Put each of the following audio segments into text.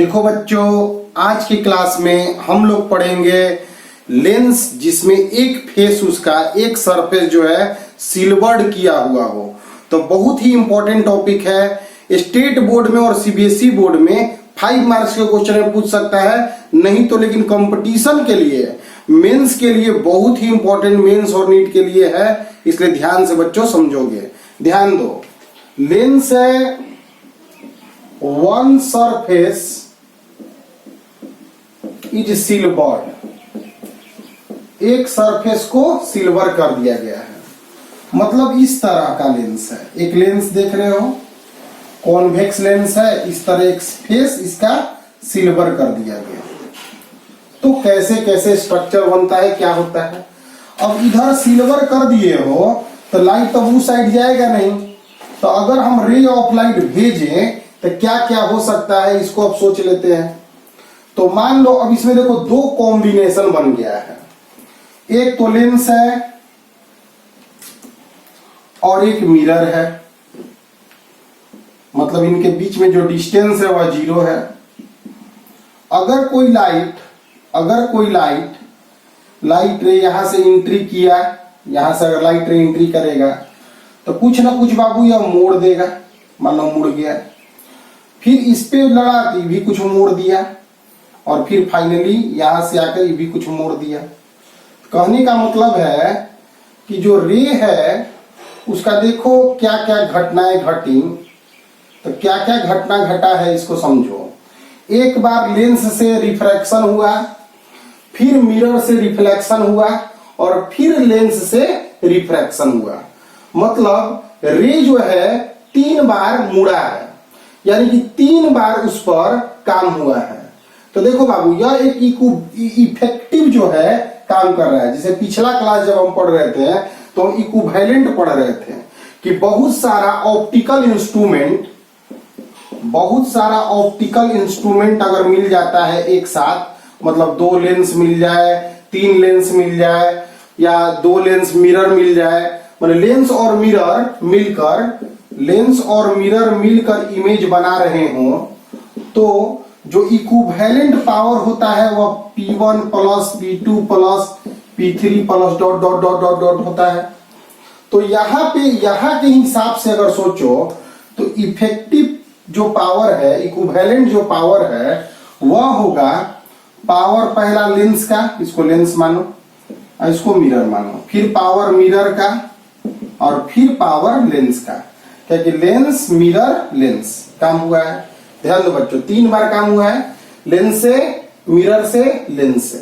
देखो बच्चों, आज की क्लास में हम लोग पढ़ेंगे लेंस जिसमें एक फेस उसका एक सरफेस जो है सिल्वर्ड किया हुआ हो। तो बहुत ही इंपॉर्टेंट टॉपिक है। स्टेट बोर्ड में और सीबीएसई बोर्ड में 5 मार्क्स के क्वेश्चन में पूछ सकता है, नहीं तो लेकिन कंपटीशन के लिए मेंस के लिए बहुत ही इंपॉर्टेंट, मेंस और नीट के लिए है, इसलिए ध्यान से बच्चों समझोगे। ध्यान दो, लेंस है वन सरफेस इज सिल्वर्ड, एक सरफेस को सिल्वर कर दिया गया है। मतलब इस तरह का लेंस है, एक लेंस देख रहे हो, कॉन्वेक्स लेंस है, इस तरह एक फेस इसका सिल्वर कर दिया गया। तो कैसे कैसे स्ट्रक्चर बनता है, क्या होता है। अब इधर सिल्वर कर दिए हो तो लाइट तो उस साइड जाएगा नहीं, तो अगर हम रे ऑफ लाइट भेजें तो क्या क्या हो सकता है, इसको अब सोच लेते हैं। तो मान लो अब इसमें देखो दो कॉम्बिनेशन बन गया है, एक तो लेंस है और एक मिरर है, मतलब इनके बीच में जो डिस्टेंस है वह 0 है। अगर कोई लाइट रे यहां से एंट्री किया, यहां से अगर लाइट रे एंट्री करेगा तो कुछ ना कुछ बाबू यह मोड़ देगा, मान लो मुड़ गया, फिर इस पे लड़ा तो भी कुछ मोड़ दिया, और फिर फाइनली यहां से आकर भी कुछ मोड़ दिया। कहने का मतलब है कि जो रे है उसका देखो क्या क्या घटनाएं घटी, तो क्या क्या घटना घटा है इसको समझो। एक बार लेंस से रिफ्रैक्शन हुआ, फिर मिरर से रिफ्लेक्शन हुआ, और फिर लेंस से रिफ्रैक्शन हुआ। मतलब रे जो है 3 बार मुड़ा है, यानी कि 3 बार उस पर काम हुआ है। तो देखो बाबू, यह एक इफेक्टिव जो है काम कर रहा है। जैसे पिछला क्लास जब हम पढ़ रहे थे तो हम इक्विवेलेंट पढ़ रहे थे कि बहुत सारा ऑप्टिकल इंस्ट्रूमेंट अगर मिल जाता है एक साथ, मतलब 2 लेंस मिल जाए, 3 लेंस मिल जाए, या 2 लेंस मिरर मिल जाए, मतलब लेंस और मिरर मिलकर इमेज बना रहे हो, तो जो इक्विवेलेंट पावर होता है वह P1 plus P2 plus P3 plus dot dot dot dot dot होता है। तो यहाँ के हिसाब से अगर सोचो तो इफेक्टिव जो पावर है, इक्विवेलेंट जो पावर है, वह होगा पावर पहला लेंस का, इसको लेंस मानो, इसको मिरर मानो, फिर पावर मिरर का, और फिर पावर लेंस का। क्या कि लेंस मिरर लेंस काम हुआ है। ध्यान दो बच्चों, 3 बार काम हुआ है, लेंस से, मिरर से, लेंस से।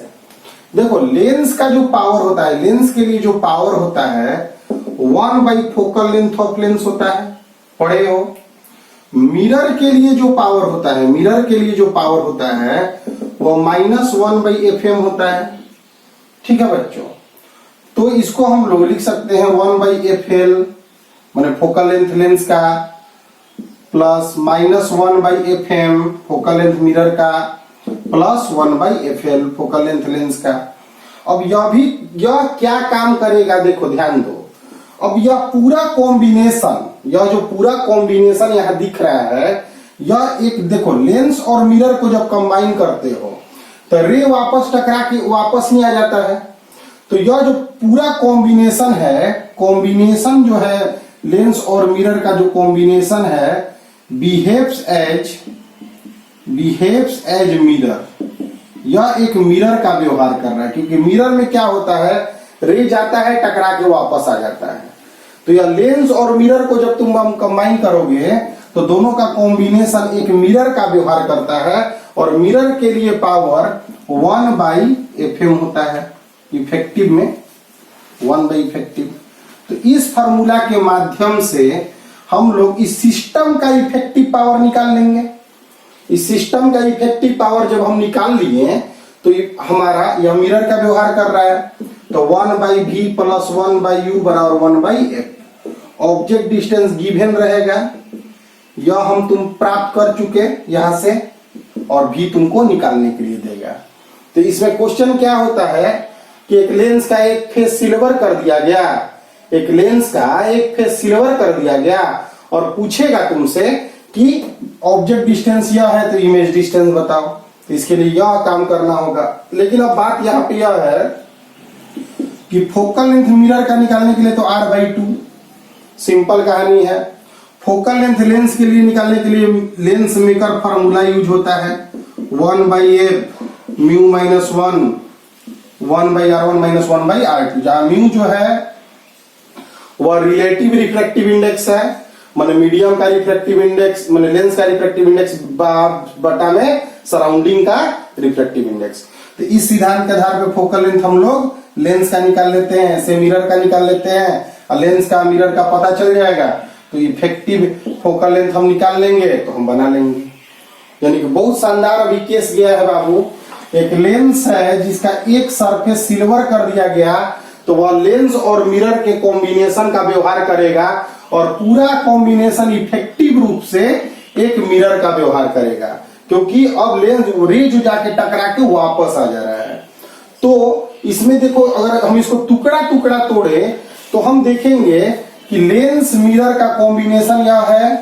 देखो लेंस का जो पावर होता है, लेंस के लिए जो पावर होता है 1/, फोकल लेंथ ऑफ लेंस होता है, पढ़े हो। मिरर के लिए जो पावर होता है, वो -1/fm होता है। ठीक है बच्चों, तो इसको हम लोग लिख सकते हैं 1/fl, माने फोकल लेंथ लेंस का, plus -1/fm focal length mirror का, plus 1/fl focal length lens का। अब यह क्या काम करेगा, देखो ध्यान दो। अब यह पूरा कॉम्बिनेशन, यह जो पूरा कॉम्बिनेशन यहां दिख रहा है, यह एक देखो लेंस और मिरर को जब कंबाइन करते हो तो रे वापस टकरा के वापस नहीं आ जाता है। तो यह जो पूरा कॉम्बिनेशन है, कॉम्बिनेशन जो है लेंस और मिरर का जो कॉम्बिनेशन है, बिहेव्स एज मिरर। यह एक मिरर का व्यवहार कर रहा है, क्योंकि मिरर में क्या होता है, रे जाता है, टकरा के वापस आ जाता है। तो यह लेंस और मिरर को जब तुम कंबाइन करोगे तो दोनों का कॉम्बिनेशन एक मिरर का व्यवहार करता है, और मिरर के लिए पावर 1/fm होता है, इफेक्टिव में 1/इफेक्टिव। तो इस फार्मूला के माध्यम से हम लोग इस सिस्टम का इफेक्टिव पावर निकाल लेंगे। इस सिस्टम का इफेक्टिव पावर जब हम निकाल लिए तो हमारा यह मिरर का व्यवहार कर रहा है, तो 1/v प्लस 1/u बराबर 1/f। ऑब्जेक्ट डिस्टेंस गिवन रहेगा, यह हम तुम प्राप्त कर चुके यहां से, और v तुमको निकालने के लिए देगा। तो इसमें क्वेश्चन क्या होता है कि एक लेंस का एक फेस सिल्वर कर दिया गया, और पूछेगा तुमसे कि ऑब्जेक्ट डिस्टेंस यह है तो इमेज डिस्टेंस बताओ, तो इसके लिए यह काम करना होगा। लेकिन अब बात यहाँ पे यह है कि फोकल लेंथ मिरर का निकालने के लिए तो r/2 सिंपल कहानी है। फोकल लेंथ लेंस के लिए निकालने के लिए लेंस मेकर फार्मूला यूज होता है 1/f mu minus 1/r1 minus 1/r2, जहां म्यू जो है वह रिलेटिव रिफ्रैक्टिव इंडेक्स है, माने मीडियम का रिफ्रैक्टिव इंडेक्स, माने लेंस का रिफ्रैक्टिव इंडेक्स बटा में सराउंडिंग का रिफ्रैक्टिव इंडेक्स। तो इस सिद्धांत के आधार पे फोकल लेंथ हम लोग लेंस का निकाल लेते हैं, ऐसे मिरर का निकाल लेते हैं, और लेंस का मिरर का पता चल जाएगा तो इफेक्टिव फोकल लेंथ हम निकाल लेंगे तो हम बना लेंगे। यानी कि बहुत शानदार अभी केस गया है बाबू। एक लेंस है जिसका एक सरफेस सिल्वर कर दिया गया, तो वह लेंस और मिरर के कॉम्बिनेशन का व्यवहार करेगा और पूरा कॉम्बिनेशन इफेक्टिव रूप से एक मिरर का व्यवहार करेगा, क्योंकि अब लेंस रे जो जाके टकरा के वापस आ जा रहा है। तो इसमें देखो, अगर हम इसको टुकड़ा टुकड़ा तोड़े तो हम देखेंगे कि लेंस मिरर का कॉम्बिनेशन यह है,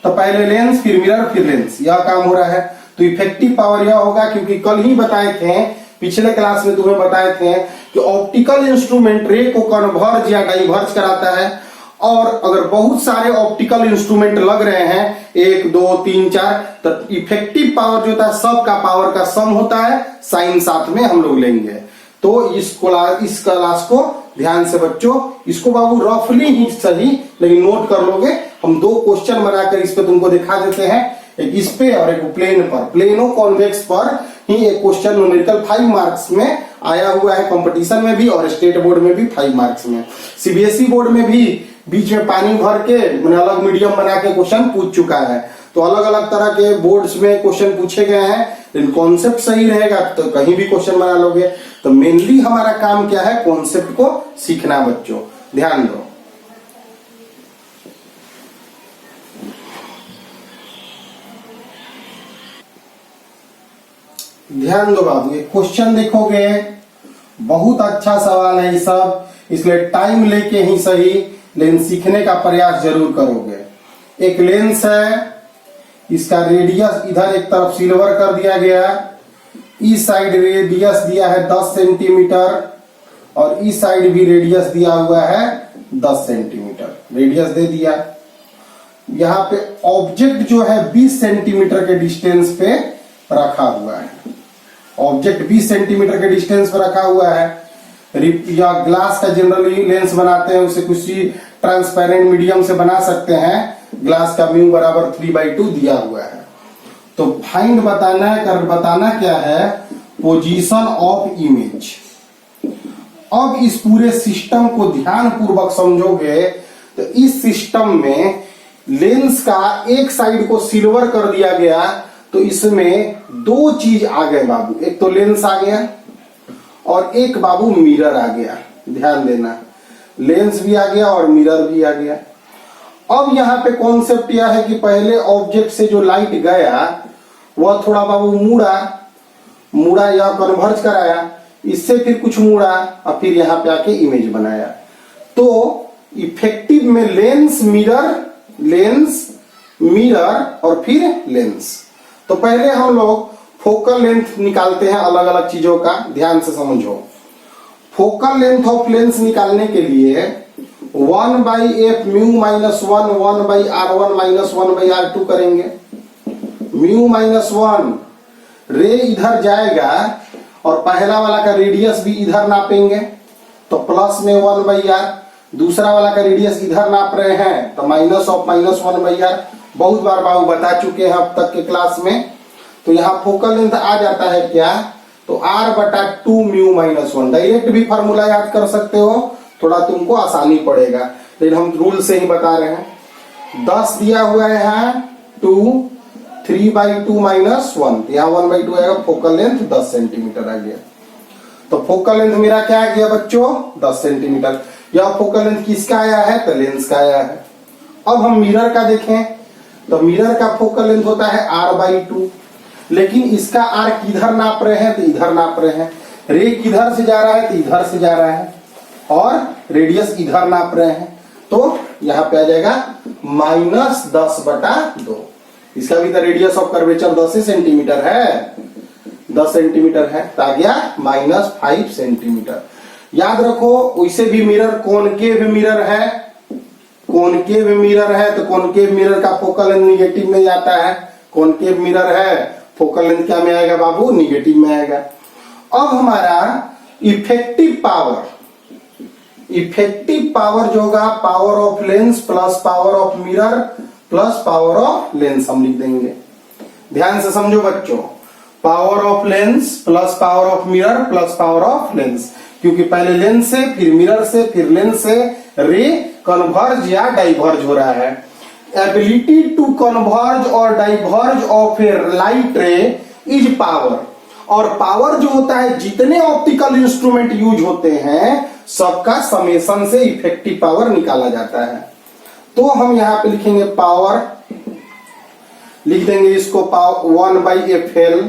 तो पहले लेंस फिर मिरर फिर लेंस, यह काम हो रहा है। तो इफेक्टिव पावर यह होगा, क्योंकि कल ही बताए थे, पिछले क्लास में तुम्हें बताए थे कि ऑप्टिकल इंस्ट्रूमेंट रे को कन्वर्ज या डाइवर्ज कराता है, और अगर बहुत सारे ऑप्टिकल इंस्ट्रूमेंट लग रहे हैं 1 2 3 4, तो इफेक्टिव पावर जो होता है सबका पावर का सम होता है, साइन साथ में हम लोग लेंगे। तो इस क्लास को ध्यान से बच्चों, इसको बाबू रफली ही सही लेकिन नोट कर लोगे। हम 2 क्वेश्चन बनाकर इस पे तुमको दिखा देते हैं, एक इस पे और एक प्लेन पर, प्लेनो कॉन्वेक्स पर ही एक क्वेश्चन न्यूमेरिकल 5 मार्क्स में आया हुआ है, कंपटीशन में भी और स्टेट बोर्ड में भी 5 मार्क्स में। सीबीएसई बोर्ड में भी बीच में पानी भर के मैंने अलग मीडियम बना के क्वेश्चन पूछ चुका है। तो अलग अलग तरह के बोर्ड्स में क्वेश्चन पूछे गए हैं, लेकिन कॉन्सेप्ट सही रहेगा तो कहीं भी क्वेश्चन बना लोगे। तो मेनली हमारा काम क्या है, कॉन्सेप्ट को सीखना बच्चों, ध्यान दो। ध्यान दो बाबू, ये क्वेश्चन देखोगे, बहुत अच्छा सवाल है ये सब, इसलिए टाइम लेके ही सही लेकिन सीखने का प्रयास जरूर करोगे। एक लेंस है, इसका रेडियस इधर एक तरफ सिल्वर कर दिया गया, इस साइड रेडियस दिया है 10 सेंटीमीटर और इस साइड भी रेडियस दिया हुआ है 10 सेंटीमीटर, रेडियस दे दिया। यहाँ पे ऑब्जेक्ट जो है 20 सेंटीमीटर के डिस्टेंस पे रखा हुआ है, ऑब्जेक्ट 20 सेंटीमीटर के डिस्टेंस पे रखा हुआ है। या ग्लास का जनरली लेंस बनाते हैं, उसे किसी ट्रांसपेरेंट मीडियम से बना सकते हैं। ग्लास का म्यू बराबर 3/2 दिया हुआ है। तो फाइंड बताना क्या है, पोजीशन ऑफ इमेज। अब इस पूरे सिस्टम को ध्यान पूर्वक समझोगे तो इस सिस्टम में लेंस का एक साइड को सिल्वर कर दिया गया, तो इसमें 2 चीज आ गए बाबू, एक तो लेंस आ गया और एक बाबू मिरर आ गया। ध्यान देना, लेंस भी आ गया और मिरर भी आ गया। अब यहाँ पे कॉन्सेप्ट यह है कि पहले ऑब्जेक्ट से जो लाइट गया वह थोड़ा बाबू मुड़ा या कन्वर्ज कराया, इससे फिर कुछ मुड़ा और फिर यहाँ पे आके इमेज बनाया। तो इफेक्टिव में लेंस मिरर और फिर लेंस। तो पहले हम लोग फोकल लेंथ निकालते हैं अलग अलग चीजों का, ध्यान से समझो। फोकल लेंथ ऑफ लेंस निकालने के लिए 1/f mu minus 1/r1 minus 1/r2 करेंगे। म्यू माइनस 1 रे इधर जाएगा और पहला वाला का रेडियस भी इधर नापेंगे, तो प्लस में 1/r, दूसरा वाला का रेडियस इधर नाप रहे हैं तो माइनस ऑफ माइनस 1/r। बहुत बार बाबू बता चुके हैं अब तक के क्लास में। तो यहाँ फोकल लेंथ आ जाता है क्या, तो r/2 म्यू माइनस 1। डायरेक्ट भी फार्मूला याद कर सकते हो, थोड़ा तुमको आसानी पड़ेगा, लेकिन हम रूल से ही बता रहे हैं। 10 दिया हुआ है यहाँ 2, 3/2 माइनस 1, यहाँ 1/2 आएगा। फोकल लेंथ 10 सेंटीमीटर आ गया। तो फोकल लेंथ मेरा क्या आ गया बच्चों, 10 सेंटीमीटर। यह फोकल लेंथ किसका आया है, तो लेंस का आया है। अब हम मिरर का देखें तो मिरर का फोकल लेंथ होता है r/2, लेकिन इसका r किधर नाप रहे हैं, तो इधर नाप रहे हैं। रे किधर से जा रहा है, तो इधर से जा रहा है और रेडियस इधर नाप रहे हैं, तो यहाँ पे आ जाएगा -10/2। इसका भी तो रेडियस ऑफ कर्वेचर 10 सेंटीमीटर है, 10 सेंटीमीटर है, तो आ गया -5 सेंटीमीटर। याद रखो वैसे भी मिरर कॉनकेव मिरर है, कॉनकेव मिरर है तो कॉनकेव मिरर का फोकल लेंथ निगेटिव में जाता है। कॉनकेव मिरर है, फोकल लेंथ क्या में आएगा बाबू? निगेटिव में आएगा। अब हमारा इफेक्टिव पावर, इफेक्टिव पावर जो होगा power of lens plus power of mirror plus power of lens हम लिख देंगे। ध्यान से समझो बच्चों, power of lens plus power of mirror plus power of lens, क्योंकि पहले लेंस से फिर मिरर से फिर लेंस से रे कन्वर्ज या डाइवर्ज हो रहा है। एबिलिटी टू कन्वर्ज और डाइवर्ज ऑफ ए लाइट रे इज पावर, और पावर जो होता है जितने ऑप्टिकल इंस्ट्रूमेंट यूज होते हैं सबका समेशन से इफेक्टिव पावर निकाला जाता है। तो हम यहां पे लिखेंगे पावर, लिख देंगे इसको 1/FL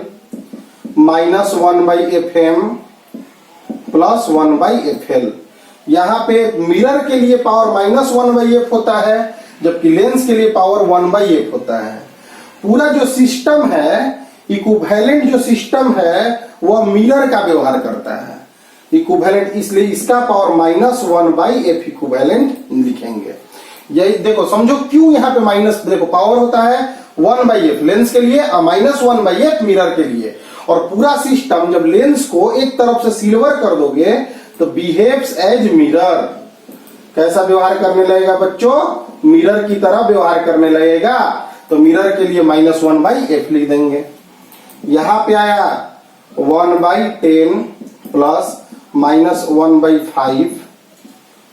minus 1/FM plus 1/FL। यहां पे मिरर के लिए पावर -1/F होता है, जबकि लेंस के लिए पावर 1/F होता है। पूरा जो सिस्टम है, इक्विवेलेंट जो सिस्टम है वह मिरर का व्यवहार करता है, इक्विवेलेंट, इसलिए इसका पावर -1/F इक्विवेलेंट लिखेंगे। यही देखो समझो क्यों यहाँ पे माइनस, देखो पावर होता है 1/F लेंस के लिए और -1/F मिरर के लिए, और पूरा सिस्टम जब लेंस को एक तरफ से सिल्वर कर दोगे तो बिहेव्स एज मिरर। कैसा व्यवहार करने लगेगा बच्चों? मिरर की तरह व्यवहार करने लगेगा। तो मिरर के लिए -1/F लिख देंगे। यहां पे आया 1/10 प्लस -1/5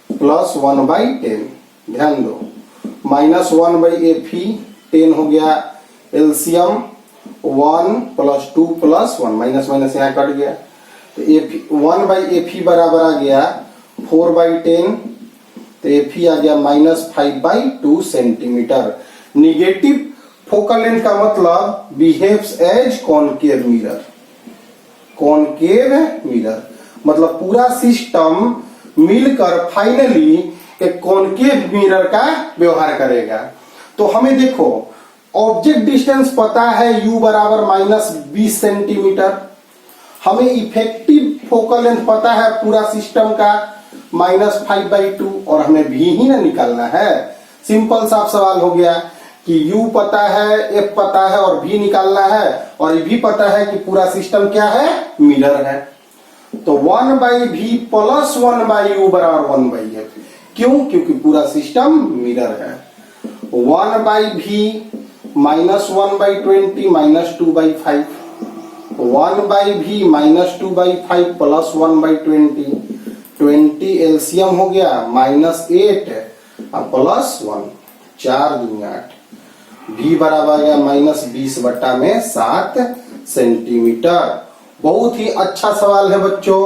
प्लस 1/10। ध्यान दो, -1/F ही 10 हो गया, LCM 1 plus 2 plus 1, minus minus यहाँ कट गया, तो 1/F ही बराबर आ गया 4/10, तो F ही आ गया -5/2 सेंटीमीटर। निगेटिव फोकल लेंथ का मतलब behaves as concave mirror, concave mirror मतलब पूरा सिस्टम मिलकर फाइनली एक कॉनकेव मिरर का व्यवहार करेगा। तो हमें देखो ऑब्जेक्ट डिस्टेंस पता है u बराबर -20 सेंटीमीटर, हमें इफेक्टिव फोकल लेंथ पता है पूरा सिस्टम का -5/2, और हमें v ही ना निकालना है। सिंपल सा सवाल हो गया कि u पता है, f पता है और v निकालना है, और ये भी पता है कि पूरा सिस्टम क्या है? मिरर है। तो 1/v प्लस 1/u बराबर 1/f। क्यों? क्योंकि पूरा सिस्टम मिरर है। 1/v -1/20 -2/5, 1/v -2/5 प्लस 1/20, 20 एलसीएम हो गया -8 और प्लस 1, 4 दूनी 8, v बराबर गया -20/7 सेंटीमीटर। बहुत ही अच्छा सवाल है बच्चों,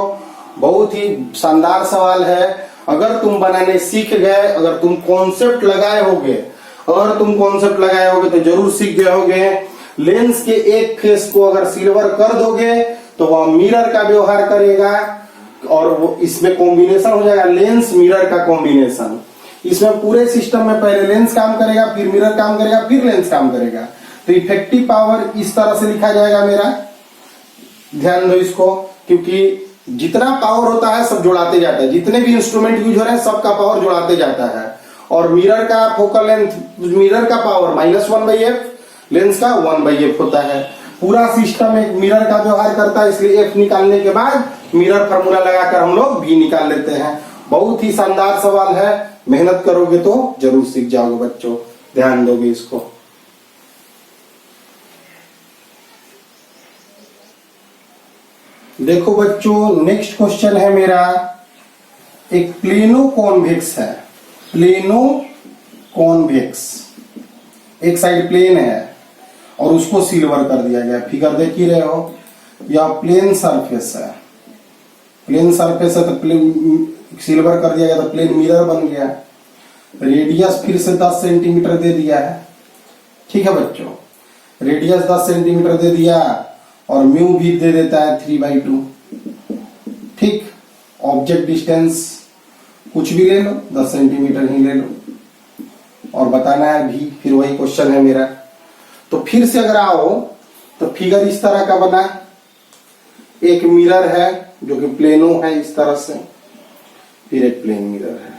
बहुत ही शानदार सवाल है। अगर तुम बनाने सीख गए, अगर तुम कॉन्सेप्ट लगाए होगे, तो जरूर सीख गए होगे। लेंस के एक फेस को अगर सिल्वर कर दोगे तो वह मिरर का व्यवहार करेगा, और वो इसमें कॉम्बिनेशन हो जाएगा लेंस मिरर का कॉम्बिनेशन। इसमें पूरे सिस्टम में पहले लेंस काम करेगा, फिर मिरर काम करेगा, फिर लेंस काम करेगा। तो इफेक्टिव पावर इस तरह से लिखा जाएगा मेरा, ध्यान दो इसको, क्योंकि जितना पावर होता है सब जोड़ाते जाता है, जितने भी इंस्ट्रूमेंट यूज हो रहे हैं सबका पावर जोड़ाते जाता है। और मिरर का फोकल लेंथ, मिरर का पावर -1/F, लेंस का 1/F होता है। पूरा सिस्टम एक मिरर का व्यवहार करता है, इसलिए F निकालने के बाद मिरर फार्मूला लगाकर हम लोग V निकाल लेते हैं। बहुत ही शानदार सवाल है, मेहनत करोगे तो जरूर सीख जाओगे बच्चों, ध्यान दोगे इसको। देखो बच्चों नेक्स्ट क्वेश्चन है मेरा, एक प्लेनो कॉन्वेक्स है, प्लेनो कॉन्वेक्स, एक साइड प्लेन है और उसको सिल्वर कर दिया गया। फिगर देख ही रहे हो, यह प्लेन सरफेस है, प्लेन सरफेस है तो प्लेन सिल्वर कर दिया गया तो प्लेन मिरर बन गया। रेडियस फिर से 10 सेंटीमीटर दे दिया है, ठीक है बच्चों, रेडियस 10 सेंटीमीटर दे दिया और म्यू भी दे देता है 3/2, ठीक। ऑब्जेक्ट डिस्टेंस कुछ भी ले लो, 10 सेंटीमीटर ही ले लो, और बताना है भी, फिर वही क्वेश्चन है मेरा। तो फिर से अगर आओ तो फिगर इस तरह का बना, एक मिरर है जो कि प्लेनो है इस तरह से, फिर एक प्लेन मिरर है।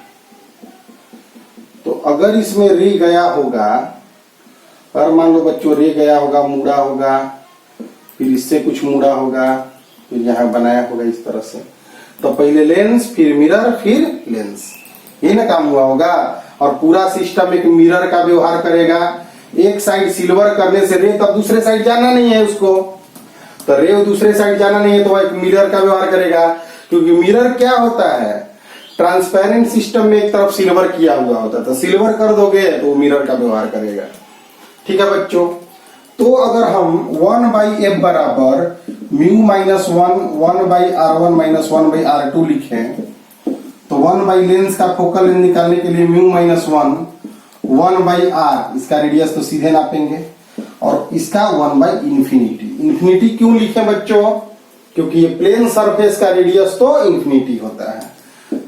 तो अगर इसमें रे गया होगा, और मान लो बच्चों रे गया होगा, मुड़ा होगा, फिर इससे कुछ मुड़ा होगा, फिर यहां बनाया होगा इस तरह से, तो पहले लेंस फिर मिरर फिर लेंस, ये ना काम हुआ होगा। और पूरा सिस्टम एक मिरर का व्यवहार करेगा। एक साइड सिल्वर करने से रे तब दूसरे साइड जाना नहीं है उसको, तो रे दूसरे साइड जाना नहीं है तो एक मिरर का व्यवहार करेगा। क्योंकि मिरर क्या होता है, ट्रांसपेरेंट सिस्टम में एक तरफ सिल्वर किया हुआ होता है, तो सिल्वर कर दोगे तो मिरर का व्यवहार करेगा। ठीक है बच्चों, तो अगर हम 1/f बराबर mu minus 1/r1 minus 1/r2 लिखें, तो 1 लेंस का फोकल लेंथ निकालने के लिए म्यू माइनस 1/r, इसका रेडियस तो सीधे नापेंगे, और इसका 1/इंफिनिटी। इंफिनिटी क्यों लिखे बच्चों, क्योंकि ये प्लेन सरफेस का रेडियस तो इंफिनिटी होता है।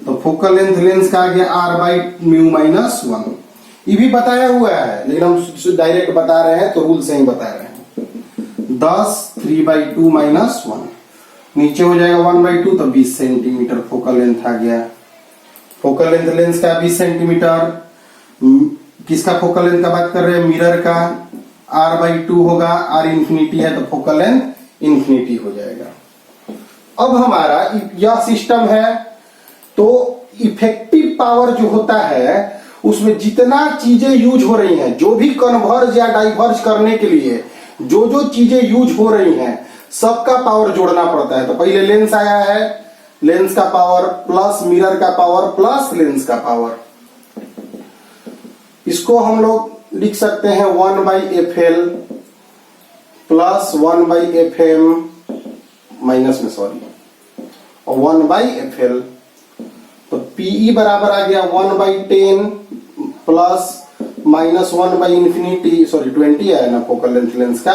तो फोकल लेंथ लेंस का आ गया r/म्यू माइनस 1। ये भी बताया हुआ है लेकिन हम डायरेक्ट बता रहे हैं तो रूल से ही बता रहे हैं। 10 3/2 माइनस 1, नीचे हो जाएगा 1/2, तो 20 सेंटीमीटर फोकल लेंथ आ गया। फोकल लेंथ लेंस का 20 सेंटीमीटर, किसका फोकल लेंथ का बात कर रहे हैं, मिरर का, r/2 होगा, r इंफिनिटी है तो फोकल लेंथ इंफिनिटी हो जाएगा। अब हमारा यह सिस्टम है, तो इफेक्टिव पावर जो होता है उसमें जितना चीजें यूज हो रही हैं, जो भी कन्वर्ज या डाइवर्ज करने के लिए जो जो चीजें यूज हो रही हैं सबका पावर जोड़ना पड़ता है। तो पहले लेंस आया है, लेंस का पावर प्लस मिरर का पावर प्लस लेंस का पावर, इसको हम लोग लिख सकते हैं 1/fl प्लस 1/fm माइनस में सॉरी और 1/fl। तो Pe बराबर आ गया 1/10 प्लस माइनस 1/इंफिनिटी, सॉरी 20 है ना फोकल लेंथ लेंस का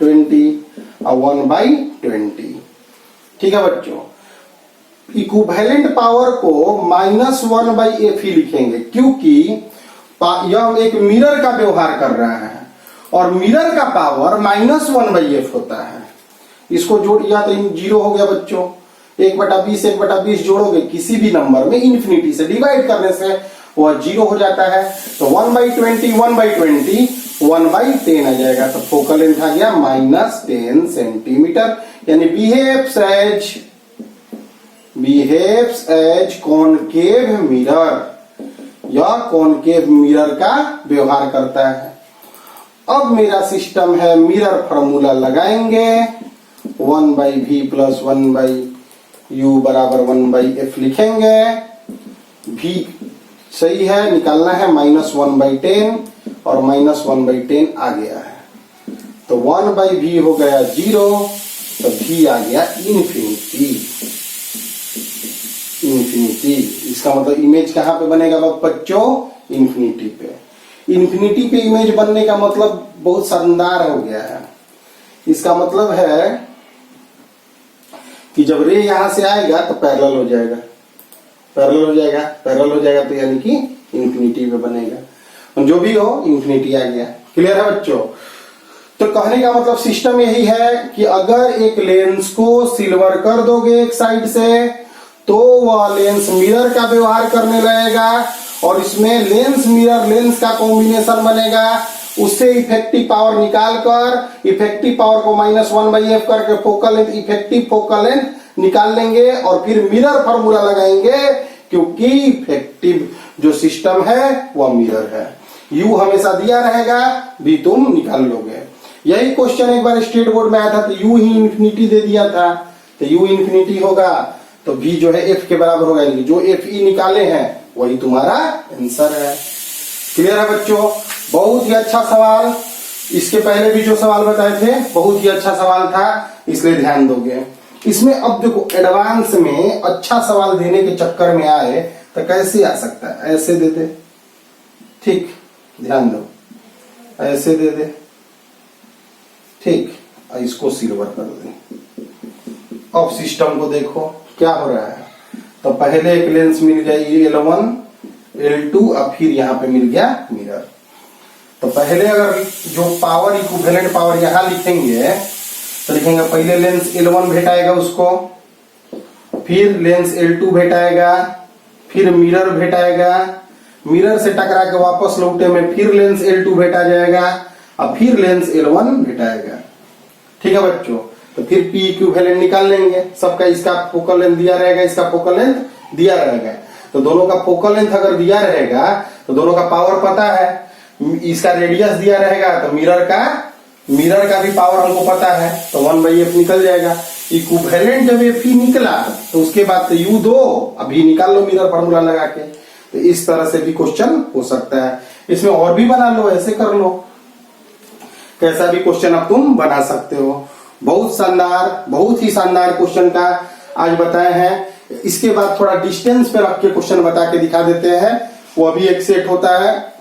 20 और 1/20। ठीक है बच्चों, इक्विवेलेंट पावर को -1/f ही लिखेंगे क्योंकि यह एक मिरर का व्यवहार कर रहा है और मिरर का पावर -1/f होता है। इसको जोड़ या तो 0 हो गया बच्चों, 1/20 जोड़ोगे किसी भी नंबर में इंफिनिटी से डिवाइड करने से वह 0 हो जाता है। तो 1/20 1/10 आ जाएगा, तो फोकल लेंथ आ गया -10 सेंटीमीटर, यानी बिहेव्स एज कॉनकेव मिरर, यह कॉनकेव मिरर का व्यवहार करता है। अब मेरा सिस्टम है, मिरर फॉर्मूला लगाएंगे, 1/v प्लस 1/u बराबर 1/f लिखेंगे। v सही है, निकालना है -1/10 और -1/10 आ गया है, तो 1/v हो गया 0, तो v आ गया इंफिनिटी। इसका मतलब इमेज कहां पे बनेगा बच्चों, इंफिनिटी पे। इंफिनिटी पे इमेज बनने का मतलब बहुत शानदार हो गया है। इसका मतलब है कि जब रे यहां से आएगा तो पैरेलल हो जाएगा, तो यानी कि इंफिनिटी पे बनेगा, जो भी हो इंफिनिटी आ गया। क्लियर है बच्चों? तो कहने का मतलब सिस्टम यही है कि अगर एक लेंस को सिल्वर कर दोगे एक साइड से तो वह लेंस मिरर का व्यवहार करने लगेगा और इसमें लेंस मिरर लेंस का कॉम्बिनेशन बनेगा। उससे इफेक्टिव पावर निकाल कर इफेक्टिव पावर को -1/f करके focal length effective focal length निकाल लेंगे और फिर मिरर फॉर्मूला लगाएंगे, क्योंकि इफेक्टिव जो सिस्टम है वह मिरर है। U हमेशा दिया रहेगा, B तुम निकाल लोगे। यही क्वेश्चन एक बार स्टेट बोर्ड में आया था, तो U ही इंफिनिटी दे दिया था, तो U इंफिनिटी होगा तो V जो है F के बराबर होगा, यानी जो FE निकाले हैं वही तुम्हारा आंसर है। क्लियर है बच्चों? बहुत ही अच्छा सवाल, इसके पहले भी जो सवाल बताए थे बहुत ही अच्छा सवाल था, इसलिए ध्यान दोगे। इसमें अब देखो एडवांस में अच्छा सवाल देने के चक्कर में आए तो कैसे आ सकता है, ऐसे दे दे, ठीक, ध्यान दो, ऐसे दे दे, ठीक, इसको सिल्वर कर दे। अब सिस्टम को देखो क्या हो रहा है, तो पहले एक लेंस मिल गया L1 L2, अब फिर यहां पे मिल गया मिरर। तो पहले अगर जो पावर इक्विवेलेंट पावर यहां लिखेंगे तो लिखेंगे पहले लेंस L1 भेटाएगा उसको, फिर लेंस L2 भेटाएगा, फिर मिरर भेटाएगा, मिरर से टकरा के वापस लौटे में फिर लेंस L2 भेटा जाएगा और फिर लेंस L1 भेटाएगा। ठीक है बच्चों, तो फिर P इक्विवेलेंट निकाल लेंगे सबका। इसका फोकल लेंथ दिया रहेगा, इसका फोकल लेंथ दिया रहेगा, तो दोनों का फोकल लेंथ अगर दिया रहेगा तो दोनों का पावर पता है। इसका रेडियस दिया रहेगा तो मिरर का भी पावर हमको पता है, तो 1/f निकल जाएगा। इक्विवेलेंट जब F निकला तो उसके बाद तो U दो, अभी निकाल लो मिरर फार्मूला लगा के। तो इस तरह से भी क्वेश्चन हो सकता है। इसमें और भी बना लो, ऐसे कर लो, कैसा भी क्वेश्चन अब तुम बना सकते हो। बहुत शानदार, बहुत ही शानदार क्वेश्चन का आज बताए हैं। इसके बाद थोड़ा डिस्टेंस पे रख के क्वेश्चन बता के दिखा देते हैं, वो अभी एक सेट होता है।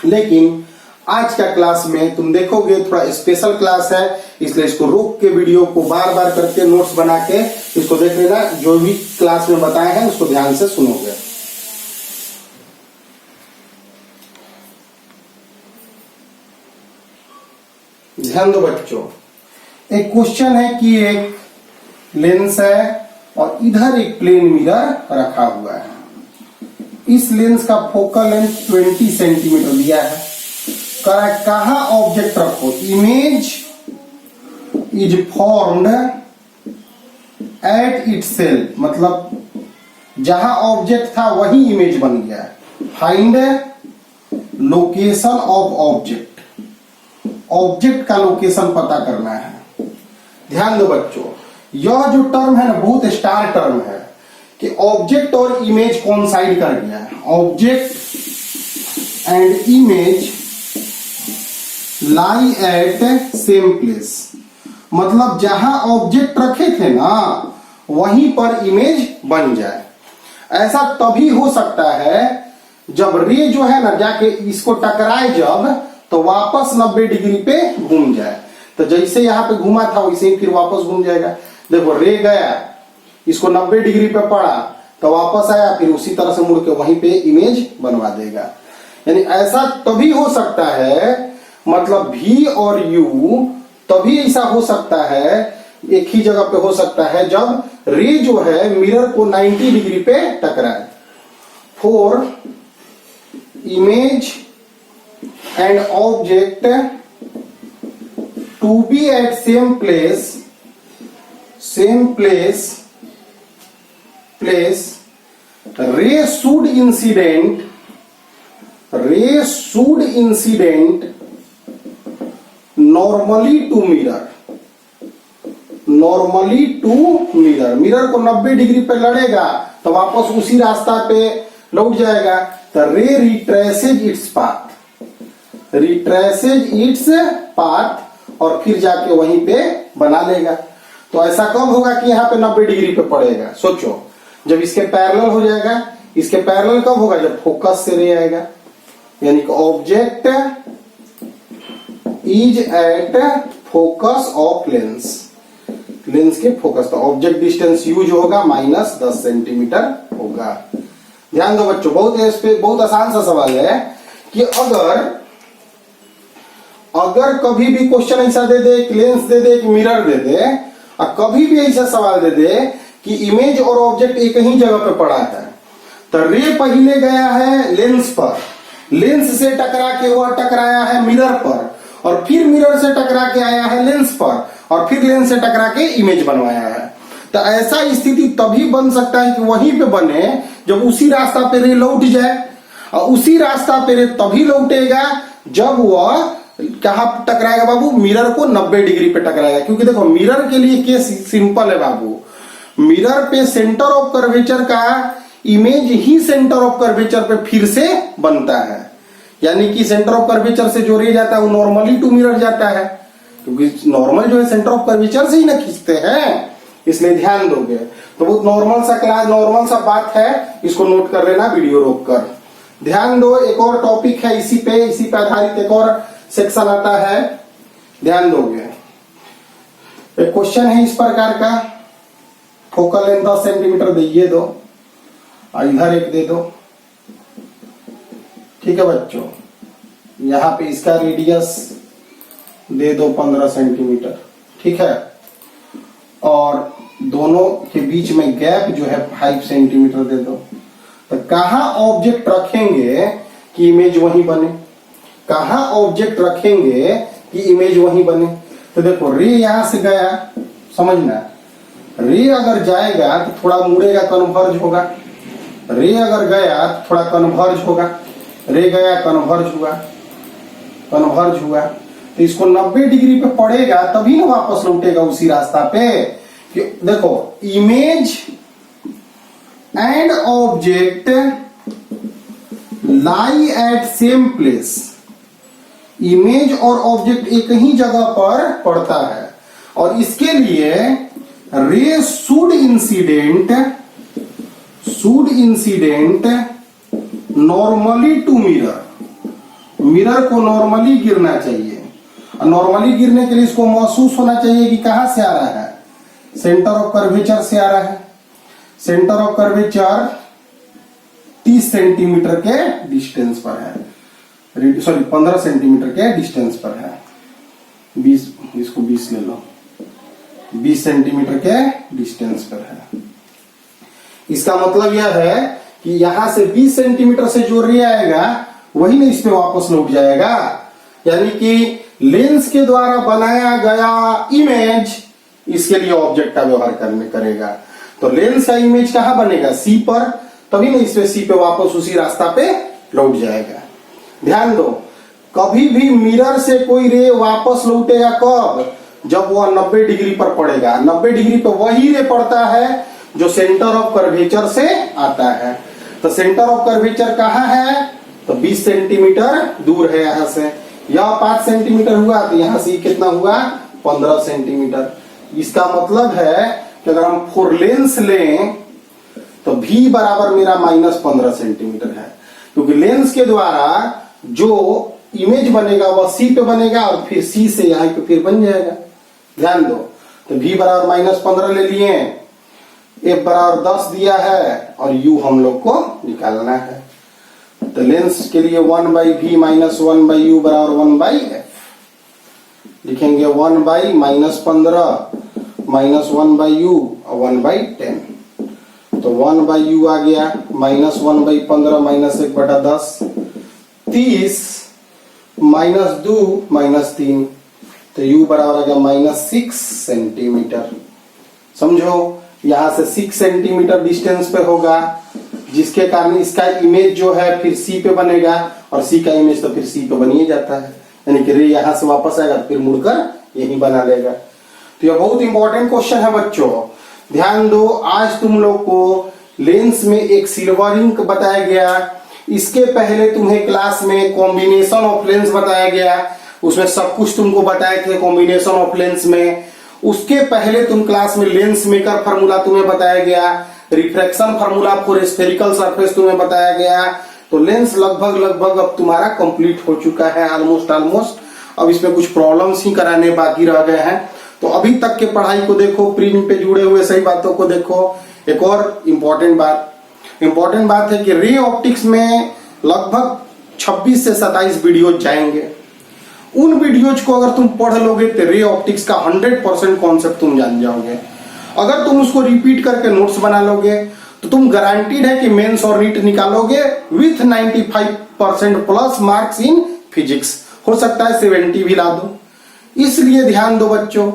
लेकिन आज का क्लास में तुम देखोगे थोड़ा स्पेशल क्लास है, इसलिए इसको रोक के वीडियो को बार बार करके नोट्स बना के इसको देख लेना। जो भी क्लास में बताए हैं उसको ध्यान से सुनोगे। ध्यान दो बच्चों, एक क्वेश्चन है कि एक लेंस है और इधर एक प्लेन मिरर रखा हुआ है। इस लेंस का फोकल लेंथ 20 सेंटीमीटर दिया है। कहा ऑब्जेक्ट रखो, image is formed at itself, मतलब जहां ऑब्जेक्ट था वही इमेज बन गया। Find location of object, object का लोकेशन पता करना है। ध्यान दो बच्चों, यह जो टर्म है ना बहुत स्टार टर्म है कि ऑब्जेक्ट और इमेज कोइंसाइड कर गया है। Object and image lie at same place, मतलब जहां ऑब्जेक्ट रखे थे ना वहीं पर इमेज बन जाए। ऐसा तभी हो सकता है जब रे जो है ना जाके इसको टकराए जब, तो वापस 90 डिग्री पे घूम जाए। तो जैसे यहां पे घूमा था वैसे ही फिर वापस घूम जाएगा। देखो रे गया, इसको 90 डिग्री पे पड़ा तो वापस आया, फिर उसी तरह से मुड़ के वहीं पे इमेज बनवा देगा। यानी ऐसा तभी हो सकता है, मतलब V और U तभी ऐसा हो सकता है, एक ही जगह पे हो सकता है जब रे जो है मिरर को 90 डिग्री पे टकराए। For image and object to be at same place ray should incident normally to mirror, mirror को 90 डिग्री पे लड़ेगा तो वापस उसी रास्ता पे लौट जाएगा। तो रे रिट्रेसेज इट्स पाथ और फिर जाके वहीं पे बना लेगा। तो ऐसा कब होगा कि यहाँ पे 90 डिग्री पे पड़ेगा? सोचो, जब इसके पैरेलल हो जाएगा। इसके पैरेलल कब होगा? जब फोकस से रे आएगा, यानी कि object is at focus of lens के फोकस। तो ऑब्जेक्ट डिस्टेंस यूज होगा -10 सेंटीमीटर होगा। ध्यान दो बच्चों, बहुत आसान सा सवाल है कि अगर कभी भी क्वेश्चन ऐसा दे दे, एक लेंस दे दे, एक मिरर दे दे, और कभी भी ऐसा सवाल दे दे कि इमेज और ऑब्जेक्ट एक ही जगह पे पड़ा है, तो रे पहले गया है लेंस पर, लेंस से टकरा के वह टकराया है मिरर पर, और फिर मिरर से टकरा के आया है लेंस पर, और फिर लेंस से टकरा के इमेज बनवाया है। तो ऐसा स्थिति तभी बन सकता है कि वहीं पे बने जब उसी रास्ता पे रे लौट जाए, और उसी रास्ता पे रे तभी लौटेगा जब वह कहां टकराएगा बाबू? मिरर को 90 डिग्री पे टकराएगा। क्योंकि देखो मिरर के लिए केस सिंपल है बाबू, मिरर पे सेंटर ऑफ कर्वेचर का image he centre of curvature पे फिर से बनता है। यानी कि सेंटर ऑफ कर्वेचर से जो रे जाता है वो नॉर्मली टू मिरर जाता है, क्योंकि नॉर्मल जो है सेंटर ऑफ कर्वेचर से ही ना खींचते हैं, इसलिए ध्यान दोगे। तो बहुत नॉर्मल सा क्लास, नॉर्मल सा बात है, इसको नोट कर लेना वीडियो रोक कर। ध्यान दो, एक और टॉपिक है इसी पे आधारित एक और सेक्शन आता है, ध्यान दोगे। एक क्वेश्चन है इस प्रकार का, फोकल लेंथ 10 सेंटीमीटर दे दो और इधर एक दे दो। ठीक है बच्चों, यहाँ पे इसका रेडियस दे दो 15 सेंटीमीटर, ठीक है, और दोनों के बीच में गैप जो है 5 सेंटीमीटर दे दो। तो कहाँ ऑब्जेक्ट रखेंगे कि इमेज वहीं बने, कहाँ ऑब्जेक्ट रखेंगे कि इमेज वहीं बने। तो देखो रे यहां से गया, समझना, रे अगर जाएगा तो थोड़ा मुड़ेगा, कन्वर्ज होगा, रे अगर गया तो थोड़ा कन्वर्ज होगा, रे गया कन्वर्ज हुआ, कन्वर्ज हुआ, तो इसको 90 डिग्री पे पड़ेगा तभी ना वापस लौटेगा उसी रास्ता पे। कि देखो image and object lie at same place, image और ऑब्जेक्ट एक ही जगह पर पड़ता है, और इसके लिए ray should incident normally to mirror, mirror को नॉर्मली गिरना चाहिए, और नॉर्मली गिरने के लिए इसको महसूस होना चाहिए कि कहां से आ रहा है, सेंटर ऑफ कर्वेचर से आ रहा है। सेंटर ऑफ कर्वेचर 30 सेंटीमीटर के डिस्टेंस पर है, सॉरी 15 सेंटीमीटर के डिस्टेंस पर है, 20, इसको 20 ले लो, 20 सेंटीमीटर के डिस्टेंस पर है। इसका मतलब यह है कि यहां से 20 सेंटीमीटर से जो रे आएगा वही ना इस पे वापस लौट जाएगा, यानी कि लेंस के द्वारा बनाया गया इमेज इसके लिए ऑब्जेक्ट का व्यवहार करेगा। तो लेंस का इमेज कहां बनेगा, सी पर, तभी ना इस पे सी पे वापस उसी रास्ता पे लौट जाएगा। ध्यान दो, कभी भी मिरर से कोई रे वापस लौटेगा कब, जब वह 90 डिग्री पर पड़ेगा। 90 डिग्री पर वही रे पड़ता है जो सेंटर ऑफ कर्वेचर से आता है। तो सेंटर ऑफ कर्वेचर कहां है, तो 20 सेंटीमीटर दूर है यहां से, यह 5 सेंटीमीटर हुआ, तो यहां से कितना हुआ, 15 सेंटीमीटर। इसका मतलब है कि अगर हम फोर लेंस लें तो भी बराबर मेरा -15 सेंटीमीटर है, क्योंकि लेंस के द्वारा जो इमेज बनेगा वह सी पे बनेगा और फिर सी से यहां पे फिर बन जाएगा। ध्यान दो, तो भी बराबर -15 ले लिए, एफ बराबर 10 दिया है, और यू हम लोग को निकालना है। तो लेंस के लिए 1/v - 1/u बराबर 1/f लिखेंगे, 1/-15 -1/u और 1/10। तो 1/u आ गया, -1/15 -1/10, 30 -2 -3, तो u बराबर आ गया -6 सेंटीमीटर। समझो, यहां से 6 सेंटीमीटर डिस्टेंस पे होगा, जिसके कारण इसका इमेज जो है फिर सी पे बनेगा, और सी का इमेज तो फिर सी पे बन ही जाता है, यानी कि रे यहां से वापस आएगा फिर मुड़कर यही बना लेगा। तो यह बहुत इंपॉर्टेंट क्वेश्चन है बच्चों, ध्यान दो। आज तुम लोग को लेंस में एक सिल्वर इंक बताया गया, इसके पहले तुम्हें क्लास में कॉम्बिनेशन ऑफ लेंस बताया गया, उसमें सब कुछ तुमको बताए थे कॉम्बिनेशन ऑफ लेंस में। उसके पहले तुम क्लास में लेंस मेकर फार्मूला तुम्हें बताया गया, refraction formula for spherical surface तुम्हें बताया गया। तो लेंस लगभग अब तुम्हारा कंप्लीट हो चुका है, ऑलमोस्ट। अब इसमें कुछ प्रॉब्लम्स ही कराने बाकी रह गए हैं। तो अभी तक के पढ़ाई को देखो, प्रिंट पे जुड़े हुए सही बातों को देखो। एक और इम्पोर्टेंट बात है कि रे ऑप्टिक्स में लगभग 26 से 27 वीडियो जाएंगे। उन वीडियोज को अगर तुम पढ़ लोगे तो रे ऑप्टिक्स का 100% कॉन्सेप्ट तुम जान जाओगे। अगर तुम उसको रिपीट करके नोट्स बना लोगे तो तुम गारंटीड है कि मेंस और नीट निकालोगे with 95% plus marks in physics. हो सकता है 70 भी ला दो। इसलिए ध्यान दो बच्चों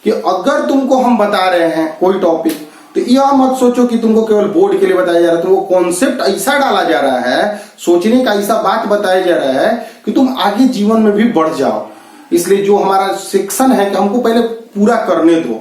कि अगर तुमको हम बता रहे हैं कोई टॉपिक, तो यह मत सोचो कि तुमको केवल बोर्ड के लिए बताया जा रहा है। तुमको कॉन्सेप्ट ऐसा डाला जा रहा है, सोचने का ऐसा बात बताया जा रहा है कि तुम आगे जीवन में भी बढ़ जाओ। इसलिए जो हमारा सेक्शन है कि हमको पहले पूरा करने दो,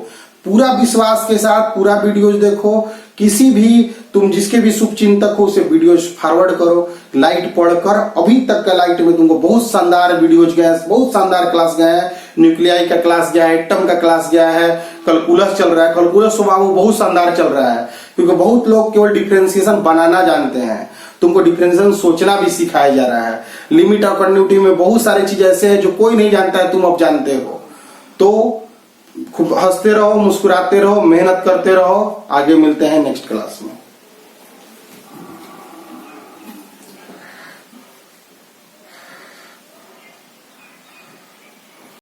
पूरा विश्वास के साथ पूरा वीडियोज देखो। किसी भी तुम जिसके भी शुभ चिंतक हो उसे वीडियोज फॉरवर्ड करो। लाइट पढ़कर अभी तक का लाइट में तुमको बहुत शानदार वीडियोज गए हैं, बहुत शानदार क्लास गया है। न्यूक्लियाई का क्लास गया है, एटम का क्लास गया है, कैलकुलस चल रहा है। कैलकुलस स्वभाव बहुत शानदार चल रहा है, क्योंकि बहुत लोग केवल डिफरेंशिएशन बनाना जानते हैं। तुमको डिफरेंशिएशन सोचना भी सिखाया जा रहा है। लिमिट और कंटिन्यूटी में बहुत सारी चीज ऐसे हैं जो कोई नहीं जानता है, तुम अब जानते हो। तो खूब हंसते रहो, मुस्कुराते रहो, मेहनत करते रहो। आगे मिलते हैं नेक्स्ट क्लास में।